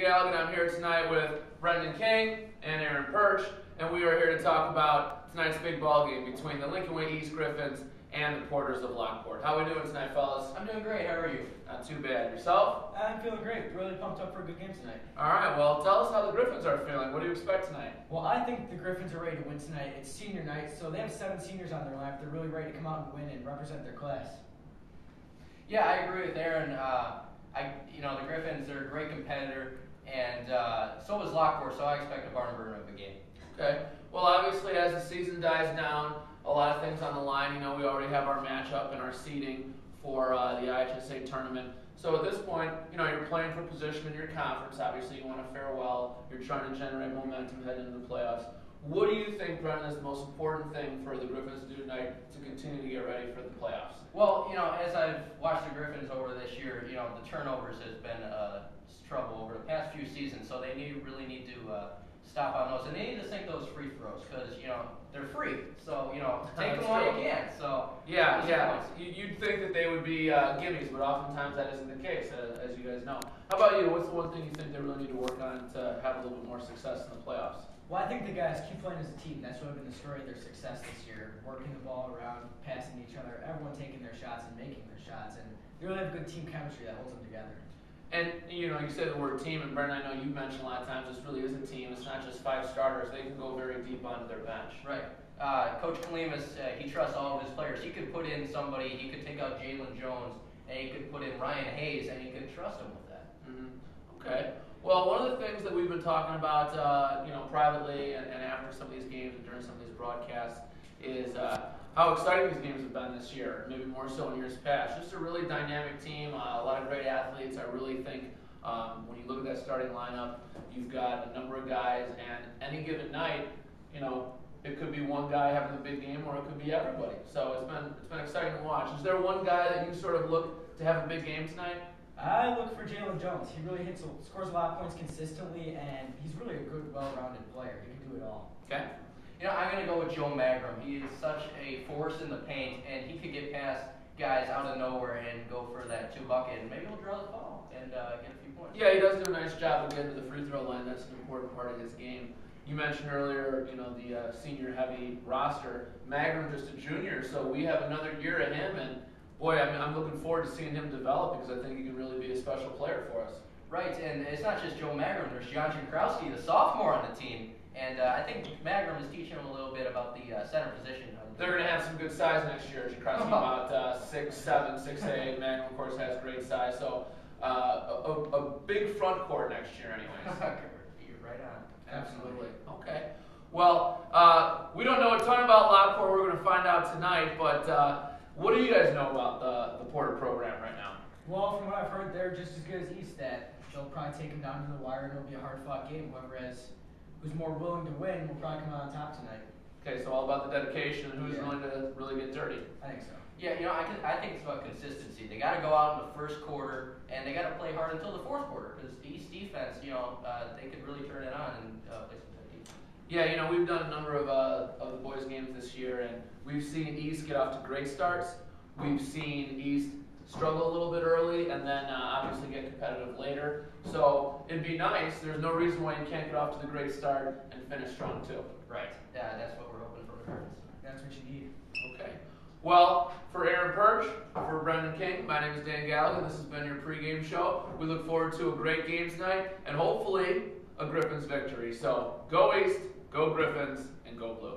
Galligan. I'm here tonight with Brendan King and Aaron Perch, and we are here to talk about tonight's big ball game between the Licoln-Way East Griffins and the Porters of Lockport. How are we doing tonight, fellas? I'm doing great. How are you? Not too bad. Yourself? I'm feeling great. Really pumped up for a good game tonight. All right. Well, tell us how the Griffins are feeling. What do you expect tonight? Well, I think the Griffins are ready to win tonight. It's senior night, so they have 7 seniors on their lineup. They're really ready to come out and win and represent their class. Yeah, I agree with Aaron. The Griffins are a great competitor, and so is Lockport, so I expect a barn burner of a game. Okay. Well, obviously, as the season dies down, a lot of things on the line. You know, we already have our matchup and our seeding for the IHSA tournament. So at this point, you know, you're playing for position in your conference. Obviously, you want to fare well. You're trying to generate momentum heading into the playoffs. What do you think, Brendan, is the most important thing for the Griffins to do tonight to continue to get ready for the playoffs? Well, you know, as I've watched the Griffins over this year, you know, the turnovers has been trouble over the past few seasons, so they really need to stop on those, and they need to sink those free throws because, you know, they're free. So, you know, take them while you can. So yeah. You'd think that they would be gimmies, but oftentimes that isn't the case, as you guys know. How about you? What's the one thing you think they really need to work on to have a little bit more success in the playoffs? Well, I think the guys keep playing as a team. That's really been the story of their success this year. Working the ball around, passing each other, everyone taking their shots and making their shots. And they really have good team chemistry that holds them together. And, you know, you say the word team, and Brendan, I know you've mentioned a lot of times this really is a team. It's not just 5 starters. They can go very deep onto their bench. Right. Coach Kalimas, he trusts all of his players. He could put in somebody, he could take out Jalen Jones, and he could put in Ryan Hayes, and he could trust him with that. Okay. Well, one of the things that we've been talking about, privately and after some of these games and during some of these broadcasts is how exciting these games have been this year, maybe more so in years past. Just a really dynamic team, a lot of great athletes. I really think when you look at that starting lineup, you've got a number of guys, and any given night, you know, it could be one guy having a big game, or it could be everybody. So it's been exciting to watch. Is there one guy that you sort of look to have a big game tonight? I look for Jalen Jones. He really scores a lot of points consistently, and he's really a good, well-rounded player. He can do it all. Okay. You know, I'm going to go with Joe Magrum. He is such a force in the paint, and he could get past guys out of nowhere and go for that 2-bucket, and maybe he'll draw the foul and get a few points. Yeah, he does do a nice job of getting to the free throw line. That's an important part of his game. You mentioned earlier, you know, the senior-heavy roster. Magrum just a junior, so we have another year at him, and boy, I'm looking forward to seeing him develop because I think he can really be a special player for us. Right, and it's not just Joe Magrum. There's Jan Jankowski, the sophomore on the team, and I think Magrum is teaching him a little bit about the center position. They're going to have some good size next year. Jankowski about 6'7", 6'8". Magrum, of course, has great size. So a big front court next year anyways. You're right on. Absolutely. Okay. Well, we don't know a ton about Lockport. We're going to find out tonight, but what do you guys know about the Porter program right now? Well, from what I've heard, they're just as good as East. That they'll probably take them down to the wire, and it'll be a hard-fought game. Who's more willing to win will probably come out on top tonight. Okay, so all about the dedication and who's willing to really get dirty. I think so. Yeah, you know, I think it's about consistency. They got to go out in the first quarter, and they got to play hard until the fourth quarter because East defense, you know, they could really turn it on and play some good defense. Yeah, you know, we've done a number of the boys' games this year, and we've seen East get off to great starts. We've seen East struggle a little bit early and then obviously get competitive later. So it'd be nice. There's no reason why you can't get off to the great start and finish strong too. Right. Yeah, that's what we're hoping for the Birds. That's what you need. Okay. Well, for Aaron Perch, for Brendan King, my name is Dan Galligan. This has been your pregame show. We look forward to a great game tonight and hopefully a Griffins victory. So go East, go Griffins, and go Blue.